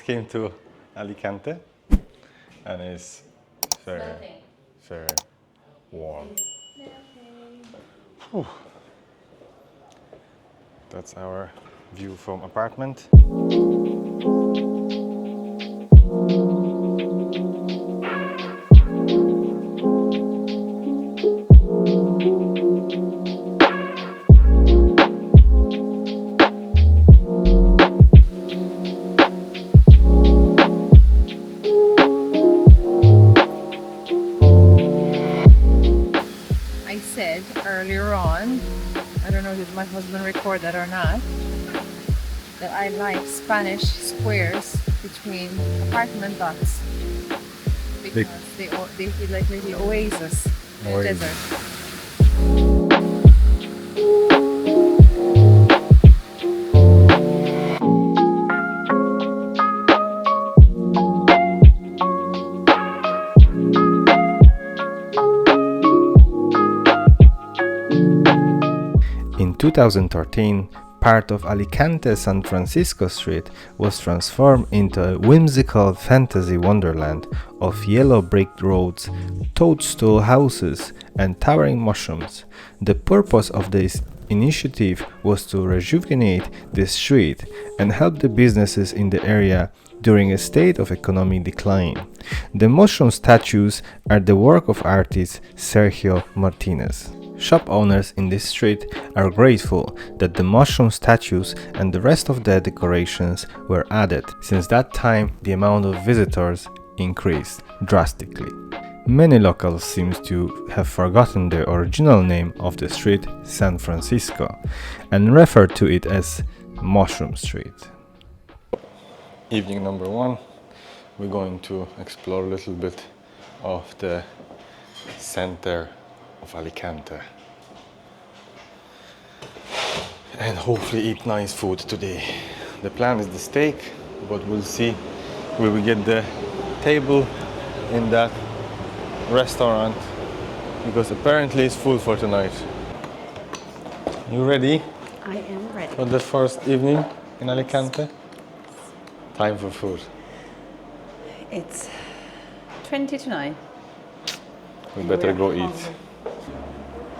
just came to Alicante and it's very, very warm. Whew. That's our view from apartment. Earlier on, I don't know if my husband recorded that or not, that I like Spanish squares between apartment blocks because they feel like little oasis in the desert. In 2013, part of Alicante San Francisco Street was transformed into a whimsical fantasy wonderland of yellow brick roads, toadstool houses, and towering mushrooms. The purpose of this initiative was to rejuvenate the street and help the businesses in the area during a state of economic decline. The mushroom statues are the work of artist Sergio Martinez. Shop owners in this street are grateful that the mushroom statues and the rest of the decorations were added. Since that time, the amount of visitors increased drastically. Many locals seem to have forgotten the original name of the street, San Francisco, and refer to it as Mushroom Street. Evening number 1, we're going to explore a little bit of the center of Alicante and hopefully eat nice food today. The plan is the steak, but we'll see will we get the table in that restaurant because apparently it's full for tonight. You ready? I am ready. For the first evening in Alicante? Time for food. It's 20 to 9. We better go hungry. eat.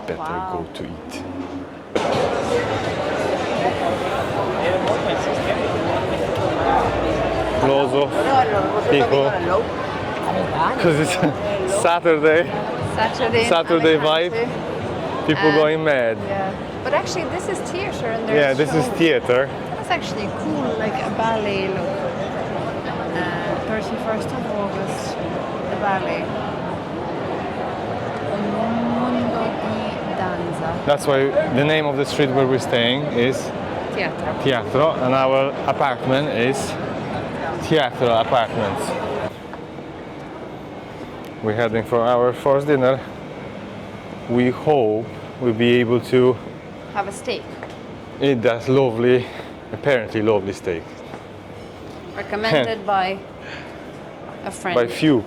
Better go to eat. Closo, pico, because it's Saturday vibe. People going mad. Yeah, but actually this is theater and there's Yeah, this is theater. That's actually cool, like a ballet look. 31st of August, the ballet. That's why the name of the street where we're staying is Teatro, and our apartment is Teatro Apartments. We're heading for our first dinner. We hope we'll be able to have a steak. Eat that lovely, apparently lovely steak. Recommended by a friend. By few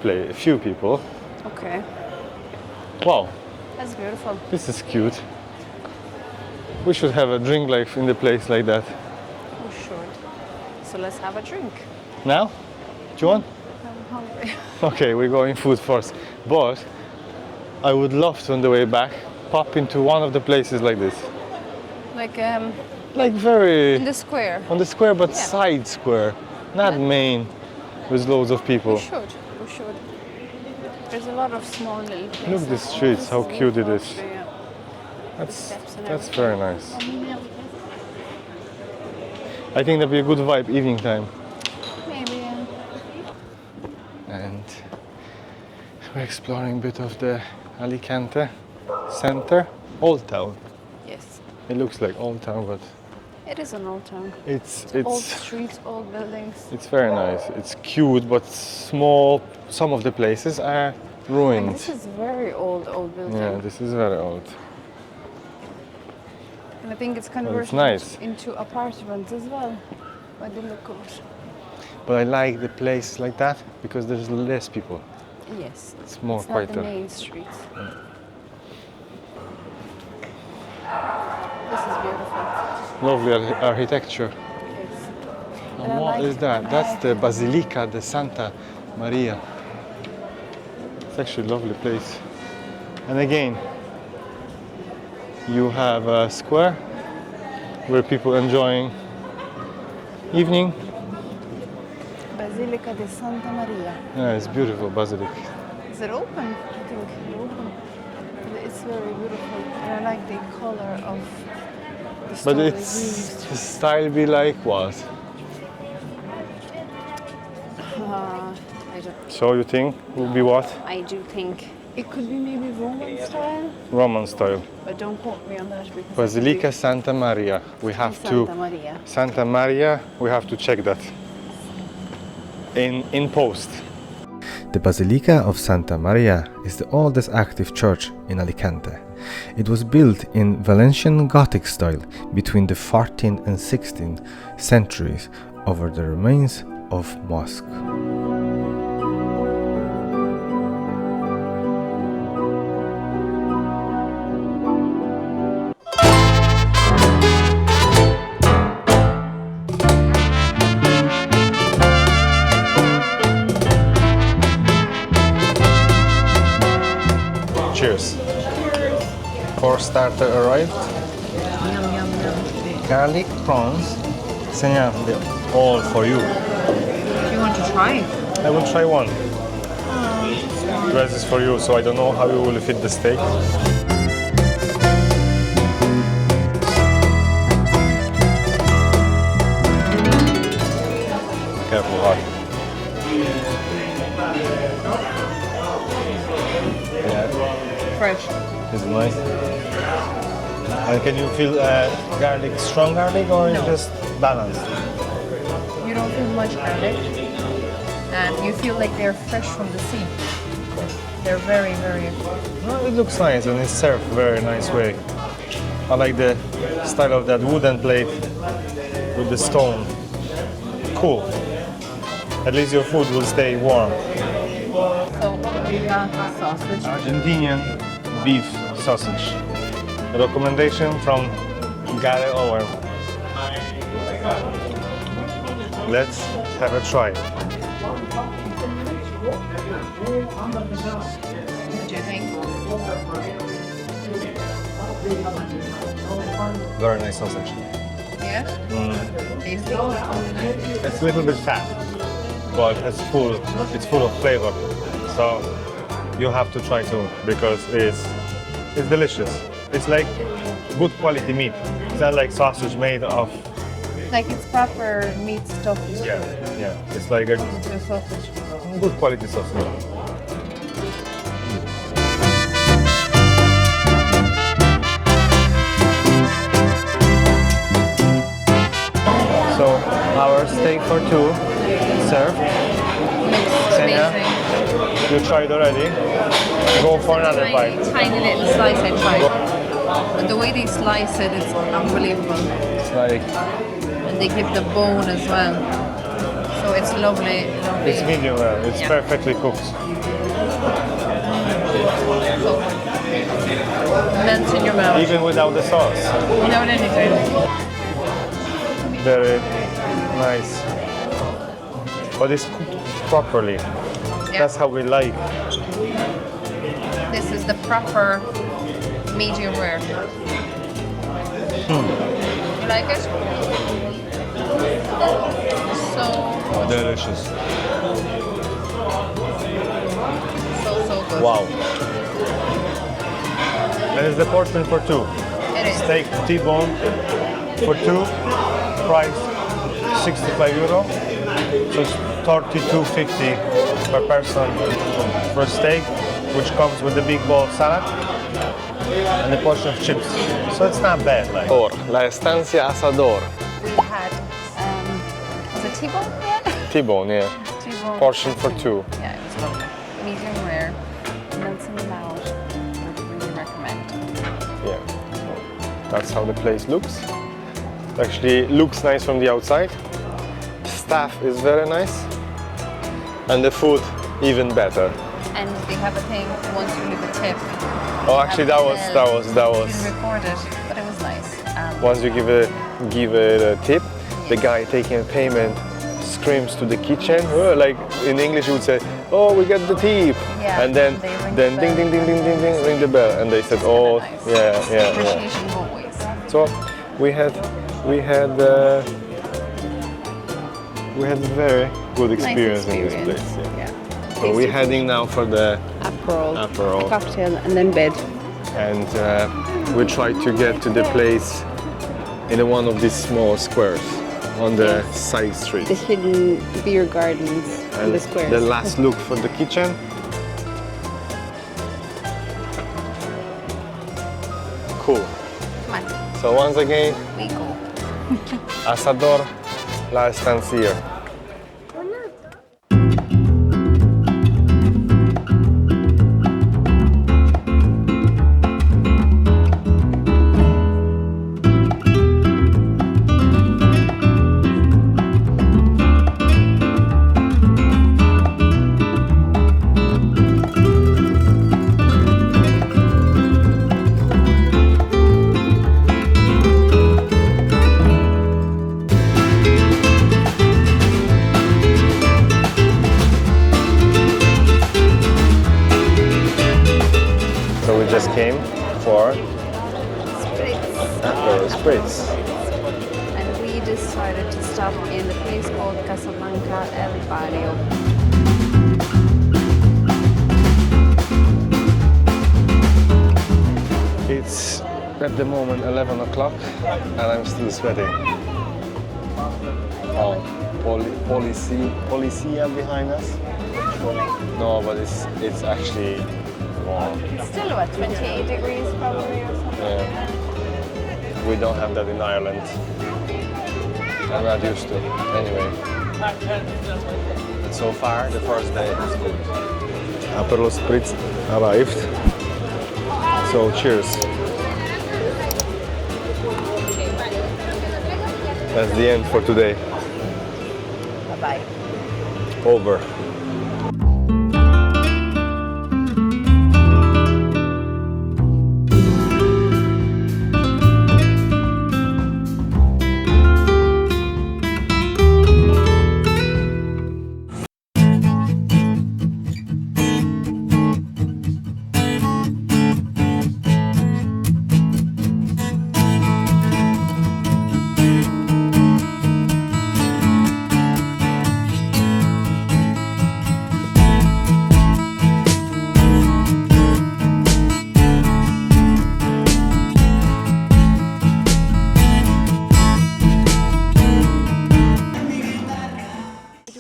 people. Okay. Wow. That's beautiful. This is cute. We should have a drink like in the place like that. We should. So let's have a drink. Now? Do you want? I'm hungry. Okay, we're going food first. But I would love to on the way back pop into one of the places like this. Like very in the square. On the square, but side square, not main, with loads of people. We should. There's a lot of small little places. Look at the streets, how cute it is. Yeah. That's very nice. I think that'd be a good vibe evening time. Maybe. And we're exploring a bit of the Alicante center, Old Town. Yes. It looks like Old Town, but it is an old town. It's old streets, old buildings. It's very nice. It's cute, but small. Some of the places are ruined. This is very old building. Yeah, this is very old. And I think it's converted nice. into apartments as well, by the look of it. But I like the place like that because there's less people. Yes. It's more it's quieter. Not the main streets. Yeah. This is beautiful. Lovely architecture. Yes. I What like is that? That's the Basilica de Santa Maria. It's actually a lovely place. And again, you have a square where people enjoying evening. Basilica de Santa Maria. Yeah, it's beautiful basilica. Is it open? I think it's open. It's very beautiful. And I like the color of the stone But they its used. the style be like what? I don't. So you think will be what? I do think it could be maybe Roman style, Roman style. but don't quote me on that because it Basilica could Santa Maria. We be have Santa to Maria. Santa Maria. We have to check that in post. The Basilica of Santa Maria is the oldest active church in Alicante. It was built in Valencian Gothic style between the 14th and 16th centuries over the remains of mosque. Cheers. Course starter arrived. Yum, yum, yum. Garlic prawns. Senya, they're all for you. Do you want to try? I will try one. The rest is for you, so I don't know how you will fit the steak. Careful, hot. Yeah, Fresh. is it nice? And can you feel garlic, strong garlic, or No. just balanced? You don't feel much garlic, and you feel like they're fresh from the sea. They're very, very. Well, it looks nice and it's served very nice way. I like the style of that wooden plate with the stone. Cool. At least your food will stay warm. So, sausage. Argentinian beef sausage. A recommendation from Gary Owen. Let's have a try. What do you think? Very nice sausage. Yeah? Tasty? It's a little bit fat, but it's full of flavor. So you have to try too because it's delicious. It's like good quality meat. It's not like sausage made of Like it's proper meat stuff. yeah. It's like a Into a sausage. good quality sausage. So our steak for two served. Xenia, Amazing. you tried already. Go for another Tiny, bite. tiny little slice I tried. But the way they slice it, it's unbelievable. It's like And they give the bone as well. So it's lovely, lovely. it's medium well. It's Yeah. perfectly cooked. So melts in your mouth. Even without the sauce. Without anything. Very nice. But it's cooked properly. Yeah. That's how we like. This is the proper medium rare. You like it? So Delicious. good. Wow. That is the portion for two. It is. Steak T-bone for two. Price 65 euro. So it's 32.50 per person for steak, which comes with the big bowl of salad and a portion of chips. So it's not bad. Like. La Estancia Asador. We had was it T-bone? Yeah. T-bone, yeah. T-bone. Portion for two. Yeah, it was lovely. Medium rare. Melts in the mouth. Would really recommend. Yeah. That's how the place looks. It actually looks nice from the outside. Staff is very nice. And the food even better. And they have a thing once you leave a tip. Oh, actually that was Didn't record it, but it was nice. once you give a tip, the guy taking payment creams to the kitchen. Like in English, you would say, "Oh, we got the tip," Yeah, and then they ring ding, the ding, ding, ding, ding, ding, ring the bell, and they said, "Oh, nice. yeah." Appreciation always. So we had very good experience in this place. Yeah. So we're heading now for the Aperol. A cocktail, and then bed. And we try to get to the place in one of these small squares on the side street. The hidden beer gardens in the squares. The last look for the kitchen. Cool. Come on, So once again, we go. Asador la Estancia. So we just came for Aperol Spritz. And we decided to stop in the place called Casablanca El Barrio. It's at the moment 11 o'clock and I'm still sweating. Oh, policia behind us? No, but it's actually warm. It's still what, 28 degrees probably or something? Yeah. We don't have that in Ireland. I'm not used to. Anyway. But so far, the first day is good. Aperol Spritz arrived. So cheers. That's the end for today. Bye-bye. Over.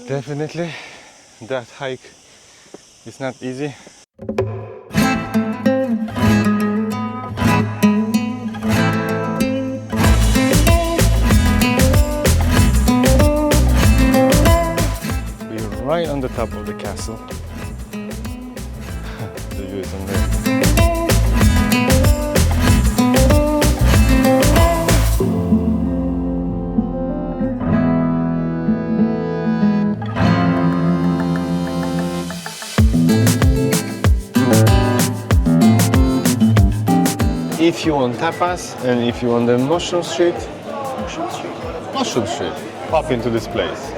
Definitely, that hike is not easy. We're right on the top of the castle. The view is amazing. If you want tapas and if you want the mushroom street, pop into this place.